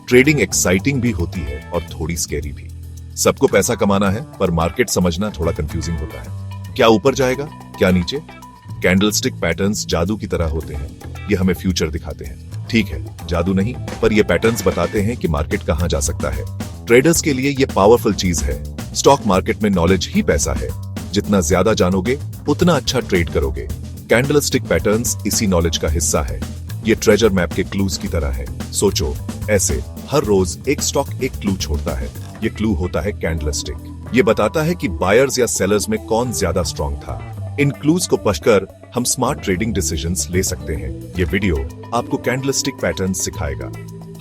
Trading exciting भी होती है और थोड़ी स्कैरी भी। सबको पैसा कमाना है, पर मार्केट समझना थोड़ा कंफ्यूजिंग होता है। क्या ऊपर जाएगा, क्या नीचे? कैंडलस्टिक पैटर्न्स जादू की तरह होते हैं। ये हमें फ्यूचर दिखाते हैं। ठीक है, जादू नहीं, पर ये पैटर्न्स बताते हैं कि मार्केट कहां जा सकता है। ट्रेडर्स के लिए ये पावरफुल चीज है। स्टॉक मार्केट में नॉलेज ही पैसा है। जितना ज्यादा जानोगे, उतना अच्छा ट्रेड करोगे। कैंडलस्टिक पैटर्न्स इसी नॉलेज का हिस्सा है। ये ट्रेजर मैप के क्लूज की तरह है। सोचो, ऐसे हर रोज एक स्टॉक एक क्लू छोड़ता है। ये क्लू होता है कैंडलस्टिक। ये बताता है कि बायर्स या सेलर्स में कौन ज्यादा स्ट्रॉन्ग था। इन क्लूज को पढ़कर हम स्मार्ट ट्रेडिंग डिसीजंस ले सकते हैं। ये वीडियो आपको कैंडलस्टिक पैटर्न्स सिखाएगा।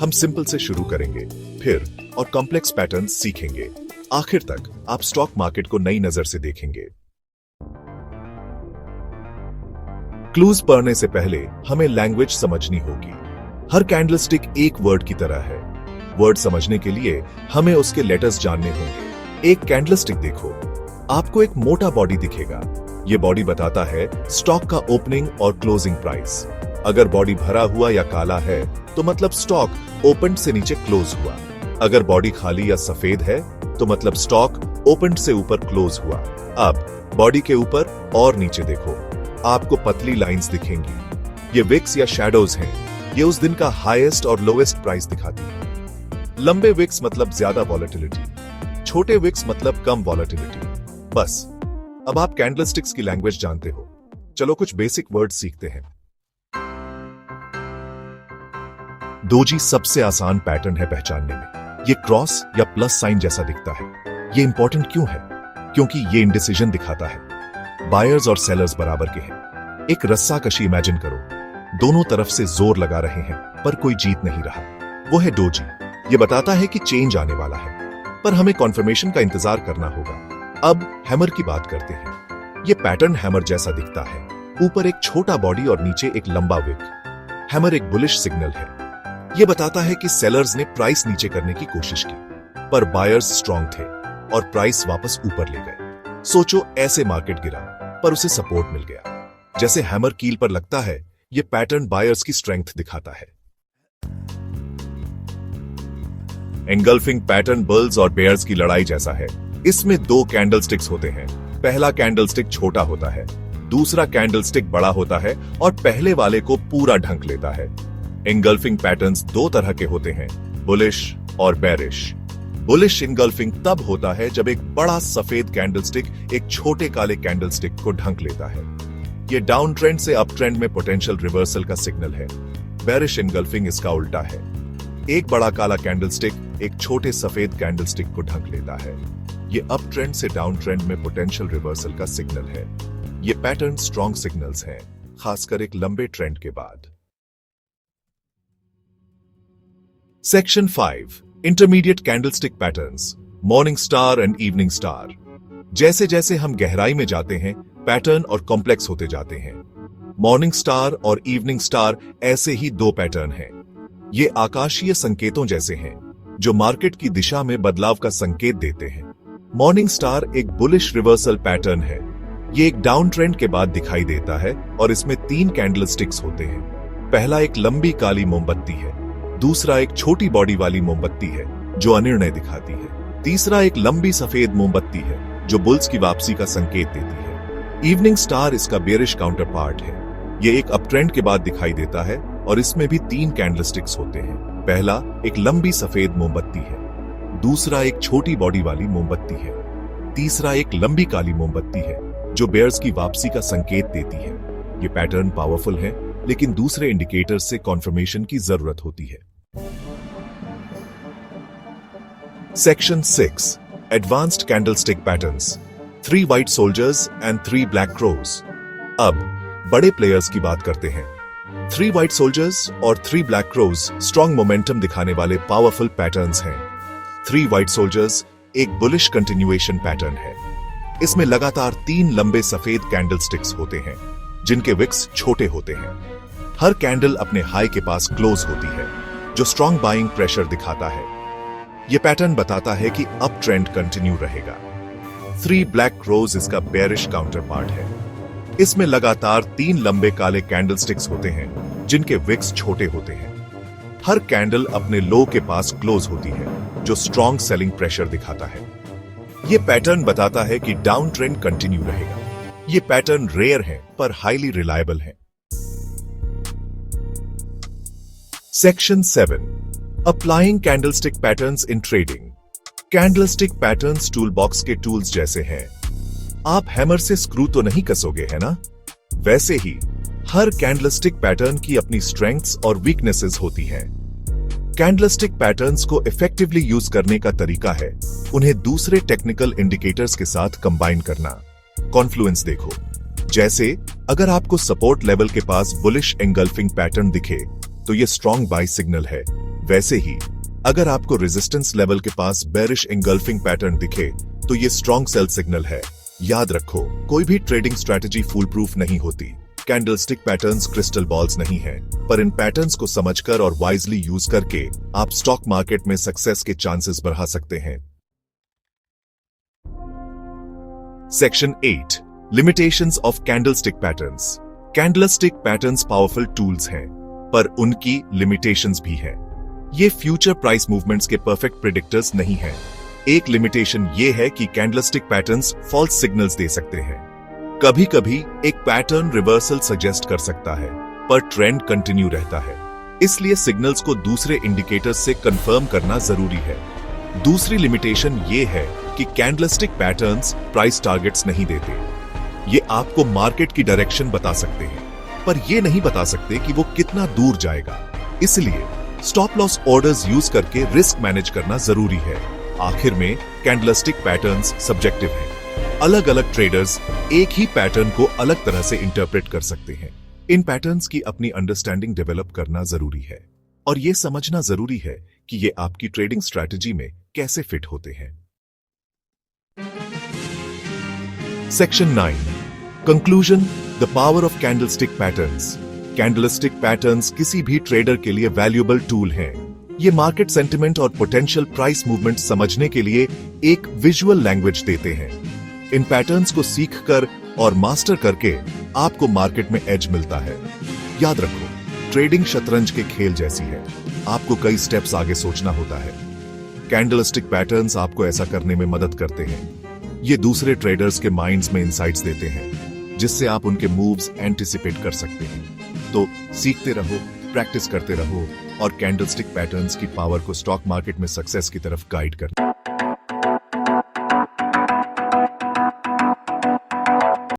हम सिंपल से शुरू करेंगे, फिर और कॉम्प्लेक्स पैटर्न्स सीखेंगे। आखिर तक आप स्टॉक मार्केट को नई नजर से देखेंगे। क्लूज पढ़ने से पहले हमें लैंग्वेज समझनी होगी। हर कैंडलस्टिक एक वर्ड की तरह है। वर्ड समझने के लिए हमें उसके लेटर्स जानने होंगे। एक कैंडलस्टिक देखो, आपको एक मोटा बॉडी दिखेगा। यह बॉडी बताता है स्टॉक का ओपनिंग और क्लोजिंग प्राइस। अगर बॉडी भरा हुआ या काला है तो मतलब स्टॉक ओपन से नीचे क्लोज हुआ। अगर बॉडी खाली या सफेद है तो मतलब स्टॉक ओपन से ऊपर क्लोज हुआ। अब बॉडी के ऊपर और नीचे देखो, आपको पतली लाइंस दिखेंगी। ये विक्स या शैडोज हैं। ये उस दिन का हाईएस्ट और लोएस्ट प्राइस दिखाती है। लंबे विक्स मतलब ज्यादा वॉलेटिलिटी, छोटे विक्स मतलब कम वॉलेटिलिटी। बस, अब आप कैंडलस्टिक्स की लैंग्वेज जानते हो। चलो कुछ बेसिक वर्ड्स सीखते हैं। डोजी सबसे आसान पैटर्न है पहचानने में। ये क्रॉस या प्लस साइन जैसा दिखता है। ये इंपॉर्टेंट क्यों है? क्योंकि ये इंडिसीजन दिखाता है। बायर्स और सेलर्स बराबर के हैं। एक रस्सा कशी इमेजिन करो। दोनों तरफ से जोर लगा रहे हैं, पर कोई जीत नहीं रहा। वो है डोजी। ये बताता है कि चेंज आने वाला है, पर हमें कॉन्फर्मेशन का इंतजार करना होगा। अब हैमर की बात करते हैं। ये पैटर्न हैमर जैसा दिखता है। ऊपर एक छोटा बॉडी और नीचे एक लंबा विक। हैमर एक बुलिश सिग्नल है। ये बताता है कि सेलर्स ने प्राइस नीचे करने की कोशिश की, पर बायर्स स्ट्रांग थे और प्राइस वापस ऊपर ले गए। सोचो, ऐसे मार्केट गिरा, पर उसे सपोर्ट मिल गया। जैसे हैमर कील पर लगता है, ये पैटर्न बायर्स की स्ट्रेंथ दिखाता है। एंगल्फिंग पैटर्न बुल्स और बेयर्स की लड़ाई जैसा है। इसमें दो कैंडलस्टिक्स होते हैं। पहला कैंडलस्टिक छोटा होता है, दूसरा कैंडलस्टिक बड़ा होता है और पहले वाले को पूरा ढंक लेता है। एंगल्फिंग पैटर्न्स दो तरह के होते हैं, बुलिश और बेरिश। बुलिश एंगल्फिंग तब होता है जब एक बड़ा सफेद कैंडलस्टिक एक छोटे काले कैंडलस्टिक को ढंक लेता है। ये डाउन ट्रेंड से अप ट्रेंड में पोटेंशियल रिवर्सल का सिग्नल है। बेरिश एंगल्फिंग इसका उल्टा है। एक बड़ा काला कैंडलस्टिक एक छोटे सफेद कैंडलस्टिक को ढंक लेता है। ये अप ट्रेंड से डाउन ट्रेंड में पोटेंशियल रिवर्सल का सिग्नल है। ये पैटर्न स्ट्रॉन्ग सिग्नल्स हैं, खासकर एक लंबे ट्रेंड के बाद। Section 5, intermediate candlestick patterns, morning star and evening star. जैसे जैसे हम गहराई में जाते हैं, पैटर्न और कॉम्प्लेक्स होते जाते हैं। मॉर्निंग स्टार और इवनिंग स्टार ऐसे ही दो पैटर्न हैं। ये आकाशीय संकेतों जैसे हैं, जो मार्केट की दिशा में बदलाव का संकेत देते हैं। मॉर्निंग स्टार एक बुलिश रिवर्सल पैटर्न है। ये एक डाउन ट्रेंड के बाद दिखाई देता है और इसमें 3 कैंडलस्टिक्स होते हैं। पहला एक लंबी काली मोमबत्ती है, दूसरा एक छोटी बॉडी वाली मोमबत्ती है जो अनिर्णय दिखाती है, तीसरा एक लंबी सफेद मोमबत्ती है जो बुल्स की वापसी का संकेत देती है। इवनिंग स्टार इसका बेरिश काउंटर पार्ट है। यह एक अपट्रेंड के बाद दिखाई देता है और इसमें भी 3 कैंडलस्टिक्स होते हैं। पहला एक लंबी सफेद मोमबत्ती है, दूसरा एक छोटी बॉडी वाली मोमबत्ती है, तीसरा एक लंबी काली मोमबत्ती है जो बेयर्स की वापसी का संकेत देती है। ये पैटर्न पावरफुल है, लेकिन दूसरे इंडिकेटर से कॉन्फर्मेशन की जरूरत होती है। Section 6, advanced candlestick patterns, 3 white soldiers and 3 black crows. अब बड़े प्लेयर्स की बात करते हैं। 3 व्हाइट सोल्जर्स और 3 ब्लैक क्रोज स्ट्रॉन्ग मोमेंटम दिखाने वाले पावरफुल पैटर्न्स हैं। 3 व्हाइट सोल्जर्स एक बुलिश कंटिन्यूएशन पैटर्न है। इसमें लगातार 3 लंबे सफेद कैंडलस्टिक्स होते हैं, जिनके विक्स छोटे होते हैं। हर कैंडल अपने हाई के पास क्लोज होती है, जो स्ट्रॉन्ग बाइंग प्रेशर दिखाता है। यह पैटर्न बताता है कि अप ट्रेंड कंटिन्यू रहेगा। 3 ब्लैक क्रोज इसका बेयरिश काउंटर पार्ट है। इसमें लगातार 3 लंबे काले कैंडलस्टिक्स होते हैं, जिनके विक्स छोटे होते हैं। हर कैंडल अपने लो के पास क्लोज होती है, जो स्ट्रॉन्ग सेलिंग प्रेशर दिखाता है। ये पैटर्न बताता है कि डाउन ट्रेंड कंटिन्यू रहेगा। ये पैटर्न रेयर है पर हाईली रिलायबल है। Section 7, applying candlestick patterns in trading. Candlestick patterns tool box के टूल्स जैसे हैं। आप हैमर से स्क्रू तो नहीं कसोगे, है ना? वैसे ही हर कैंडलस्टिक पैटर्न की अपनी स्ट्रेंथ्स और वीकनेसेस होती हैं। कैंडलस्टिक पैटर्न्स को इफेक्टिवली यूज करने का तरीका है उन्हें दूसरे टेक्निकल इंडिकेटर्स के साथ कंबाइन करना। कॉन्फ्लुएंस देखो, जैसे अगर आपको सपोर्ट लेवल के पास बुलिश एंगल्फिंग पैटर्न दिखे तो ये स्ट्रॉन्ग बाय सिग्नल है। वैसे ही अगर आपको रेजिस्टेंस लेवल के पास बेरिश एंगल्फिंग पैटर्न दिखे तो ये स्ट्रॉन्ग सेल सिग्नल है। याद रखो, कोई भी ट्रेडिंग स्ट्रैटेजी फुल प्रूफ नहीं होती। कैंडलस्टिक पैटर्न्स क्रिस्टल बॉल्स नहीं हैं, पर इन पैटर्न्स को समझकर और वाइजली यूज करके आप स्टॉक मार्केट में सक्सेस के चांसेस बढ़ा सकते हैं। Section 8, limitations of candlestick patterns. Candlestick patterns powerful tools हैं, पर उनकी लिमिटेशंस भी हैं। ये फ्यूचर प्राइस मूवमेंट्स के परफेक्ट प्रिडिक्टर्स नहीं हैं। एक लिमिटेशन ये है कि कैंडलस्टिक पैटर्न्स फॉल्स सिग्नल्स दे सकते हैं। कभी कभी एक पैटर्न रिवर्सल सजेस्ट कर सकता है, पर ट्रेंड कंटिन्यू रहता है। इसलिए सिग्नल्स को दूसरे इंडिकेटर्स से कंफर्म करना जरूरी है। दूसरी लिमिटेशन ये है कि कैंडलस्टिक पैटर्न्स प्राइस टारगेट्स नहीं देते। ये आपको मार्केट की डायरेक्शन बता सकते हैं, पर ये नहीं बता सकते कि वो कितना दूर जाएगा। इसलिए स्टॉप लॉस ऑर्डर्स यूज करके रिस्क मैनेज करना जरूरी है। आखिर में कैंडलस्टिक पैटर्न्स सब्जेक्टिव हैं। अलग अलग ट्रेडर्स एक ही पैटर्न को अलग तरह से इंटरप्रेट कर सकते हैं। इन पैटर्न्स की अपनी अंडरस्टैंडिंग डेवलप करना जरूरी है और यह समझना जरूरी है कि ये आपकी ट्रेडिंग स्ट्रैटेजी में कैसे फिट होते हैं। Section 9, conclusion, the power of candlestick patterns. Candlestick patterns किसी भी ट्रेडर के लिए वैल्यूएबल टूल हैं। ये मार्केट सेंटिमेंट और पोटेंशियल प्राइस मूवमेंट समझने के लिए एक विजुअल लैंग्वेज देते हैं। इन पैटर्न्स को सीखकर और मास्टर करके आपको मार्केट में एज मिलता है। याद रखो, ट्रेडिंग शतरंज के खेल जैसी है। आपको कई स्टेप्स आगे सोचना होता है। कैंडलस्टिक पैटर्न्स आपको ऐसा करने में मदद करते हैं। ये दूसरे ट्रेडर्स के माइंड्स में इंसाइट्स देते हैं, जिससे आप उनके मूव्स एंटिसिपेट कर सकते हैं। तो सीखते रहो, प्रैक्टिस करते रहो और कैंडलस्टिक पैटर्न्स की पावर को स्टॉक मार्केट में सक्सेस की तरफ गाइड करते